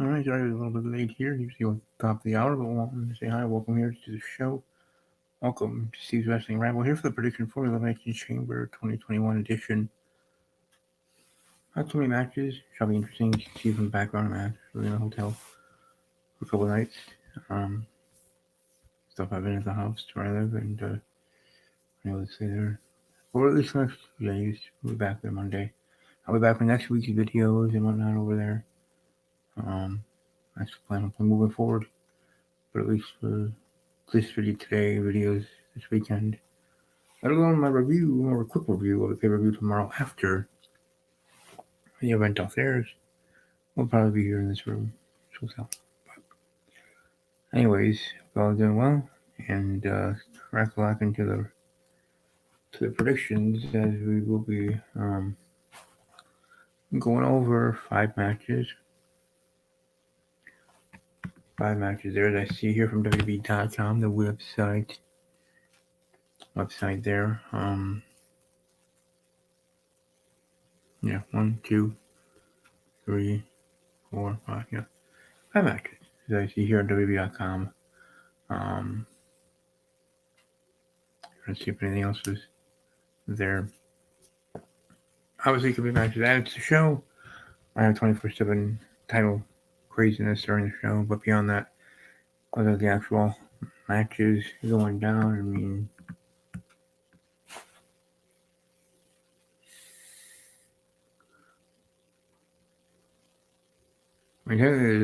All right, sorry, I was a little bit late here. Usually on top of the hour, but wanted to say hi. Welcome here to the show. Welcome to Steve's Wrestling Ramble here for the prediction for the Elimination Chamber 2021 edition. Not too many matches. Shall be interesting to see some background match. We're in a hotel for a couple of nights. Um, Stuff I've been at the house where I live, and I'm able to stay there. Or at least next few days. We'll be back there Monday. I'll be back for next week's videos and whatnot over there. That's the plan on moving forward. But at least for this video today, videos this weekend. Let alone my review, or a quick review of the pay-per-view tomorrow after the event downstairs. We'll probably be here in this room. So, anyways, all doing well, and crack back into the predictions as we will be going over five matches there that I see here from WWE.com, the website there. Yeah, 1, 2, 3, 4, 5, yeah, 5 matches that I see here on WWE.com. Let's see if anything else is there. Obviously, it could be matches added to the show. I have 24/7 title craziness during the show, but beyond that, other the actual matches going down,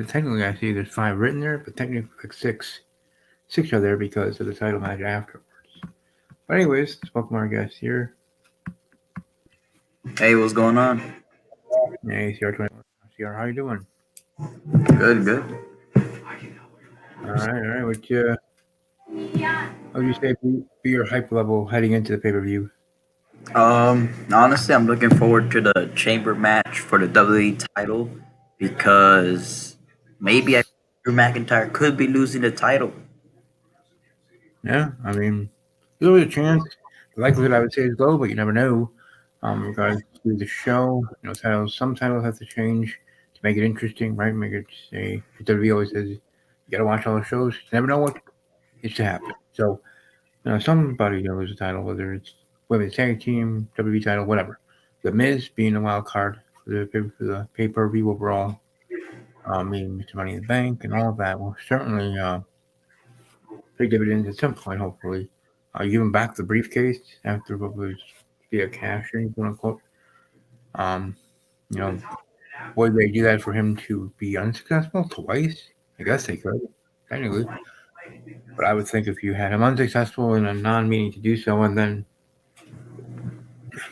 technically I see there's 5 written there, but technically like 6 are there because of the title match afterwards. But anyways, let's welcome our guest here. Hey, what's going on? Hey, CR21. CR, how you doing? Good, good. All right. What would you say be your hype level heading into the pay-per-view? Honestly, I'm looking forward to the chamber match for the WWE title because maybe Drew McIntyre could be losing the title. Yeah, there's always a chance. The likelihood I would say is low, but you never know. Regards to the show, some titles have to change to make it interesting, right? Make it say WWE always says you gotta watch all the shows. You never know what is to happen. So, somebody lose a title, whether it's women's tag team, WWE title, whatever. The Miz being a wild card for the pay per view overall, meaning Mr. Money in the Bank and all of that will certainly pay dividends at some point, hopefully. Give him back the briefcase after what was via cash in, quote unquote. Um, you know, would they do that for him to be unsuccessful twice? I guess they could, technically. But I would think if you had him unsuccessful in a non-meaning to do so, and then,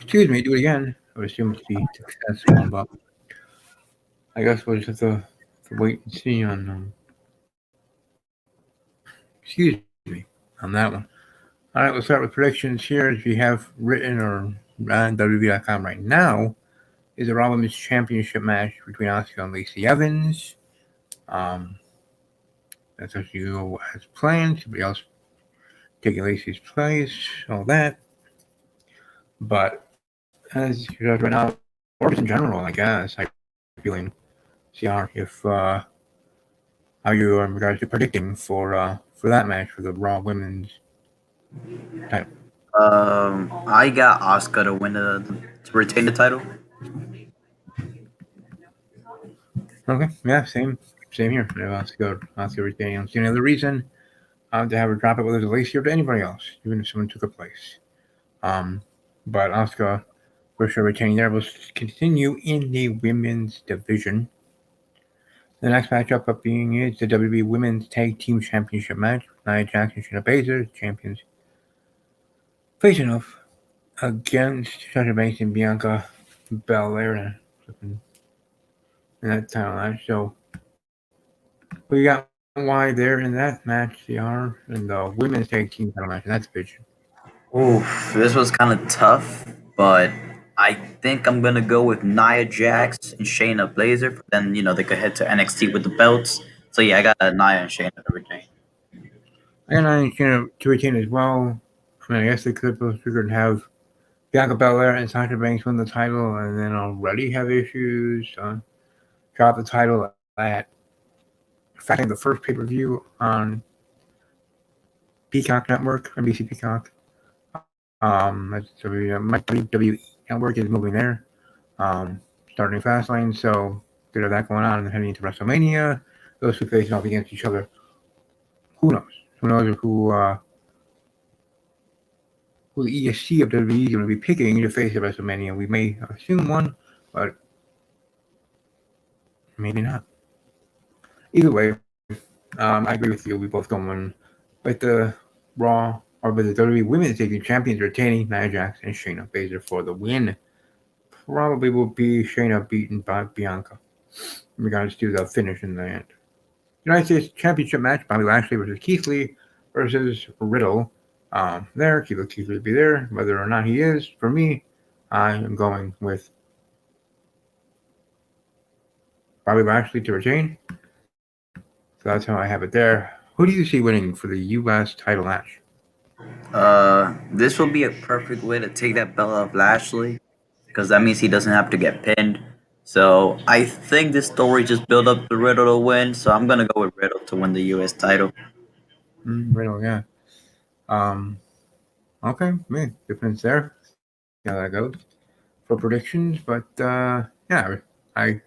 do it again, I would assume it to be successful. But I guess we'll just have to wait and see on, excuse me, on that one. All right, let's start with predictions here. If you have written or on WWE.com right now, is a Raw Women's Championship match between Asuka and Lacey Evans. That's actually go as planned. Somebody else taking Lacey's place, all that. But as you guys right now, or just in general, I guess, I feeling CR if how you are in regards to predicting for that match for the Raw Women's title. I got Asuka to win to retain the title. Okay, yeah, same here. Asuka retaining. See another reason to have her drop it, whether it's Lacey or to anybody else, even if someone took her place. Um, but Asuka for sure retaining there. Will continue in the women's division. The next matchup up being is the WWE Women's Tag Team Championship match. Nia Jax and Shayna Baszler, champions, facing off against Sasha Banks and Bianca Belair in that title match. So we got why there in that match, CR, in the women's tag team title match in that division. Oof, this was kind of tough, but I think I'm gonna go with Nia Jax and Shayna Baszler. Then they could head to NXT with the belts. So yeah, I got Nia and Shayna to retain. And I think to retain as well. I guess they could both figured have Bianca Belair and Sasha Banks win the title and then already have issues. Drop the title at fact, the first pay-per-view on Peacock Network, NBC Peacock. My WWE Network is moving there. Starting Fastlane, so bit of that going on and heading into WrestleMania. Those two facing off against each other. Who knows? Who knows who the ESC of WWE is going to be picking to face at WrestleMania? We may assume one, but maybe not. Either way, I agree with you. We both going with the Raw or with the WWE Women's Tag Champions retaining Nia Jax and Shayna Baszler for the win. Probably will be Shayna beaten by Bianca in regards to the finish in the end. United States Championship match: Bobby Lashley versus Keith Lee versus Riddle. There, Keith Lee will be there. Whether or not he is, for me, I am going with Bobby Lashley to retain. So that's how I have it there. Who do you see winning for the U.S. title match? This will be a perfect way to take that belt off Lashley because that means he doesn't have to get pinned. So I think this story just built up to Riddle to win. So I'm gonna go with Riddle to win the U.S. title. Riddle, yeah. Um, okay, man, difference there. See how that goes for predictions, but yeah, I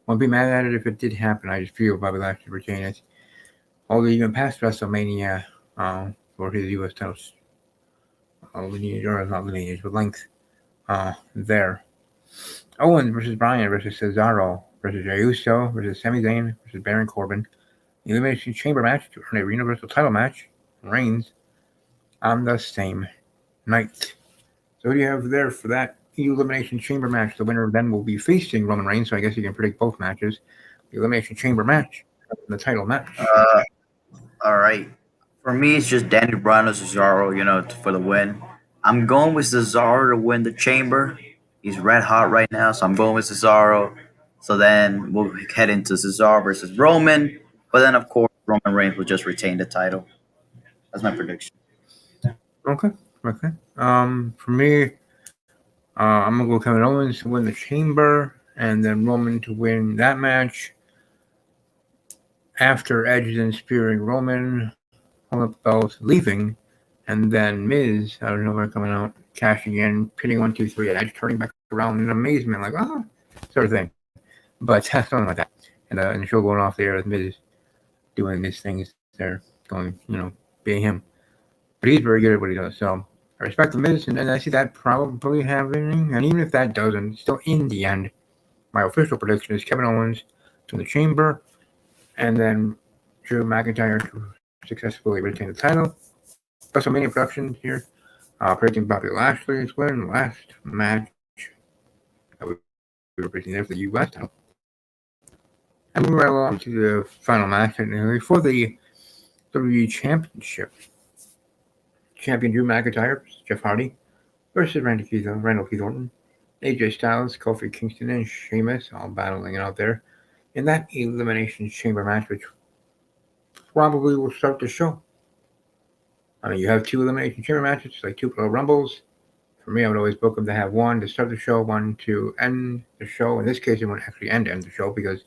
won't be mad at it if it did happen. I just feel Bobby Lashley retain it. Although even past WrestleMania, for his U.S. titles, lineage or not lineage, but length, there. Owens versus Bryan versus Cesaro versus Jey Uso versus Sami Zayn versus Baron Corbin. Elimination Chamber match to earn a Universal title match. Reigns on the same night. So what do you have there for that Elimination Chamber match? The winner then will be facing Roman Reigns, so I guess you can predict both matches. The Elimination Chamber match, the title match. All right. For me, it's just Danny Bryan or Cesaro, for the win. I'm going with Cesaro to win the Chamber. He's red hot right now, so I'm going with Cesaro. So then we'll head into Cesaro versus Roman. But then, of course, Roman Reigns will just retain the title. That's my prediction. Okay, okay. For me, I'm gonna go Kevin Owens to win the Chamber, and then Roman to win that match. After Edge then spearing Roman, holding up the belt, leaving, and then Miz out of nowhere coming out, cashing in, pinning 1, 2, 3, and Edge turning back around in amazement, like sort of thing. But something like that, and the show going off there with Miz doing his things there, going being him. But he's very good at what he does. So I respect the Miz, and I see that probably happening. And even if that doesn't, still in the end, my official prediction is Kevin Owens to the Chamber, and then Drew McIntyre to successfully retain the title. WrestleMania Productions here, predicting Bobby Lashley's win last match that we were predicting there for the U.S. title. And moving right along to the final match for the WWE Championship. Champion Drew McIntyre, Jeff Hardy, versus Randall Keith Orton, AJ Styles, Kofi Kingston, and Sheamus, all battling it out there in that Elimination Chamber match, which probably will start the show. I mean, you have two Elimination Chamber matches, like two Royal Rumbles. For me, I would always book them to have one to start the show, one to end the show. In this case, it won't actually end the show because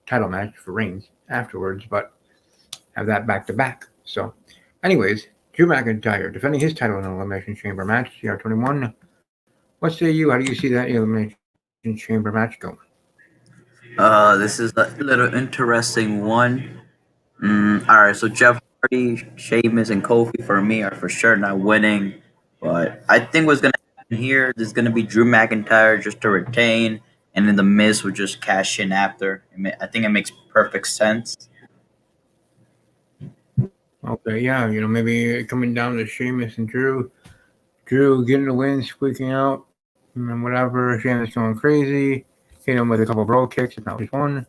title match for Reigns afterwards, but have that back to back. So, anyways, Drew McIntyre defending his title in an Elimination Chamber match, CR21. What say you? How do you see that Elimination Chamber match going? This is a little interesting one. All right, so Jeff Hardy, Sheamus, and Kofi for me are for sure not winning. But I think what's gonna happen here is gonna be Drew McIntyre just to retain, and then the Miz will just cash in after. I think it makes perfect sense. Okay, yeah, maybe coming down to Sheamus and Drew. Drew getting the win, squeaking out, and whatever. Sheamus going crazy, hit him with a couple of bro kicks, if not just one,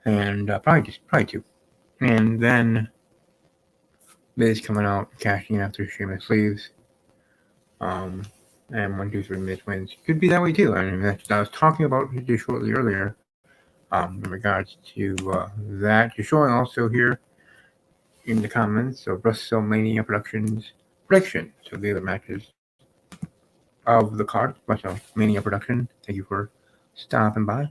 and probably two. And then Miz coming out, cashing in after Sheamus leaves. And 1, 2, 3, Miz wins. Could be that way too. I mean, that's I was talking about just shortly earlier. In regards to that, you're showing also here in the comments of WrestleMania Productions prediction. So the other matches of the card, WrestleMania Production. Thank you for stopping by.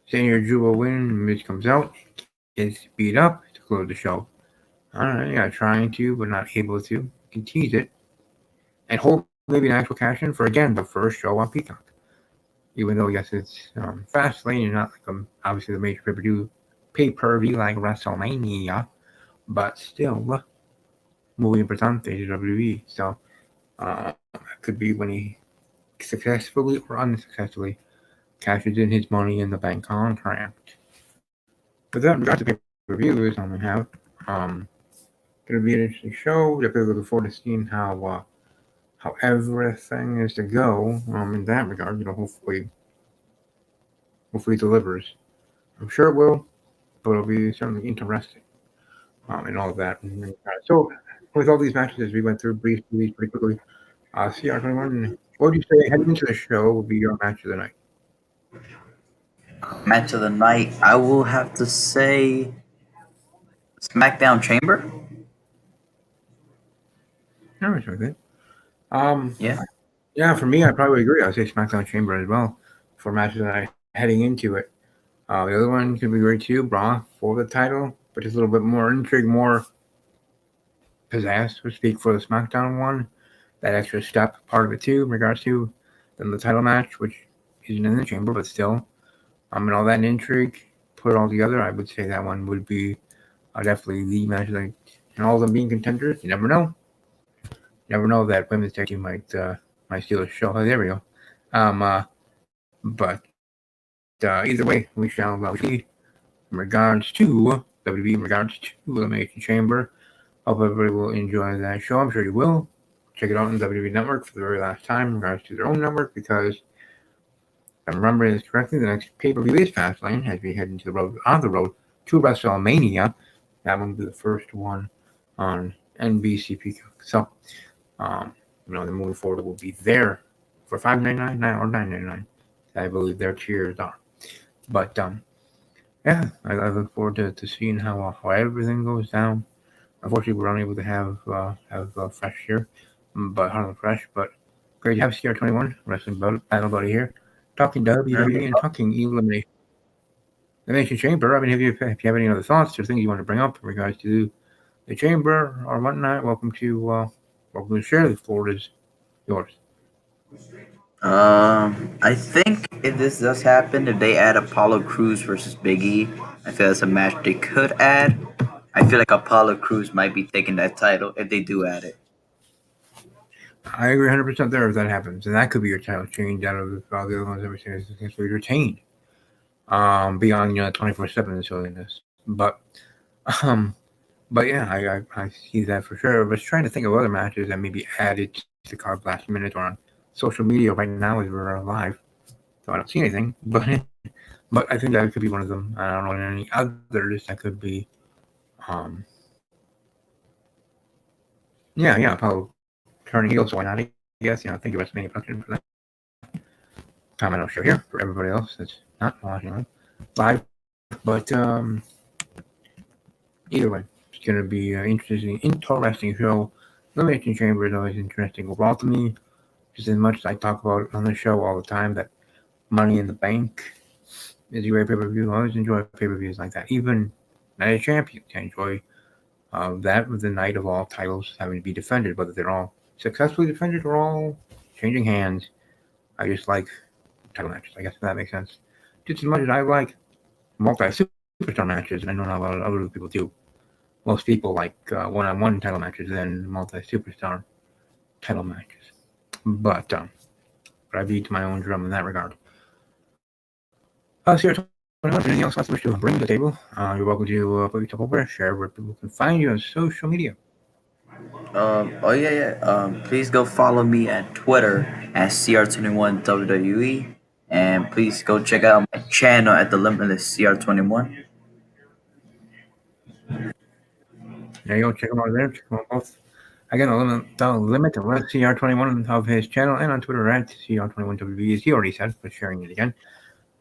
Senior Drew will win. Miz comes out, gets beat up to close the show. Alright, yeah, trying to, but not able to. You can tease it. And hope maybe an actual cash in for, again, the first show on Peacock. Even though, yes, it's fast lane and not like obviously the major pay-per-view like WrestleMania, but still, muy importante to WWE. So, it could be when he successfully or unsuccessfully cashes in his money in the bank contract. But that, regards to pay-per-views, I'm going to have, um, going to be an interesting show. Definitely looking forward to seeing how everything is to go in that regard. Hopefully it delivers. I'm sure it will, but it'll be certainly interesting and all of that. So with all these matches as we went through briefly, pretty quickly, CR21, what would you say heading into the show would be your match of the night? Match of the night, I will have to say SmackDown Chamber. No, it's okay. Um, Yeah. yeah, for me, I probably agree. I'd say SmackDown Chamber as well for matches that I heading into it. The other one could be great too, Braun for the title, but just a little bit more intrigue, more pizzazz, so to speak, for the SmackDown one. That extra step part of it too, in regards to than the title match, which isn't in the chamber, but still, and all that intrigue, put it all together, I would say that one would be definitely the match. Like, and all of them being contenders, you never know. You never know that women's tag team might steal a show. Oh, there we go. But either way, we shall see. In regards to WWE, in regards to Elimination Chamber, hope everybody will enjoy that show. I'm sure you will. Check it out on WWE Network for the very last time in regards to their own network because if I'm remembering this correctly, the next pay-per-view is Fastlane as we head into the road to WrestleMania. That one will be the first one on NBC Peacock. So, um, the moving forward will be there for $5.99 or $9.99. I believe their tiers are. But yeah, I look forward to seeing how everything goes down. Unfortunately, we're unable to have Fresh here, but Harlem Fresh. But great to have CR21 Wrestling Battle Buddy here, talking WWE and talking Elimination Chamber. I mean, if you have any other thoughts or things you want to bring up in regards to the Chamber or whatnot, welcome to share. The floor is yours. I think if this does happen, if they add Apollo Crews versus Big E, I feel that's a match they could add. I feel like Apollo Crews might be taking that title if they do add it. I agree 100% there if that happens, and that could be your title change out of all the other ones ever seen successfully retained. Beyond 24/7 silliness, um, but yeah, I see that for sure. I was trying to think of other matches that maybe added to the card last minute or on social media right now as we're live, so I don't see anything. But I think that could be one of them. I don't know any others that could be. Um, yeah, Apollo turning heel, so why not? I guess think of WrestleMania production for that. Comment I'll show here for everybody else that's not watching live. But either way, it's going to be an interesting show. Elimination Chamber is always interesting overall to me, just as much as I talk about on the show all the time that Money in the Bank is a great pay-per-view. I always enjoy pay-per-views like that. Even Night of Champions, I enjoy that with the night of all titles having to be defended, whether they're all successfully defended or all changing hands. I just like title matches. I guess if that makes sense. Just as much as I like multi-superstar matches, and I know not a lot of other people do. Most people like one-on-one title matches than multi-superstar title matches. But I beat my own drum in that regard. CR21, anything else left to wish to bring to the table? You're welcome to put yourself over, share where people can find you on social media. Oh yeah, yeah. Please go follow me at Twitter at CR21 WWE, and please go check out my channel at the Limitless CR21. There you go, check them out there. Check them out both. Again, the limit to let CR21 of his channel and on Twitter at CR21WB, as he already said, but sharing it again.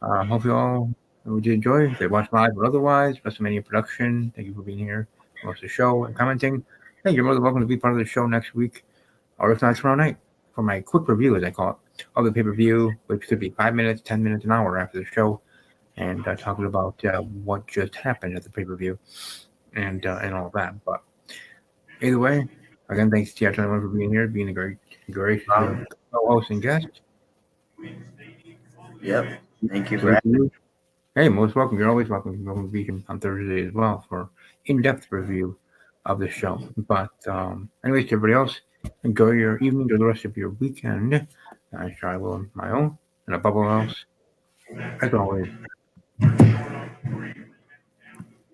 Hope you all did enjoy. If they watched live or otherwise, WrestleMania production, thank you for being here, watch the show and commenting. Hey, you're more than welcome to be part of the show next week, or if not tomorrow night, for my quick review, as I call it, of the pay-per-view, which could be 5 minutes, 10 minutes, an hour after the show. and talking about what just happened at the pay-per-view and all that. But either way, again, thanks to everyone for being here, being a great, gracious co-host and guest. Yep. Thank you for Great having to you. Hey, most welcome. You're always welcome. You're welcome to be on Thursday as well for in-depth review of the show. But anyways, to everybody else, enjoy your evening or the rest of your weekend. I sure I will my own and above all else, as always.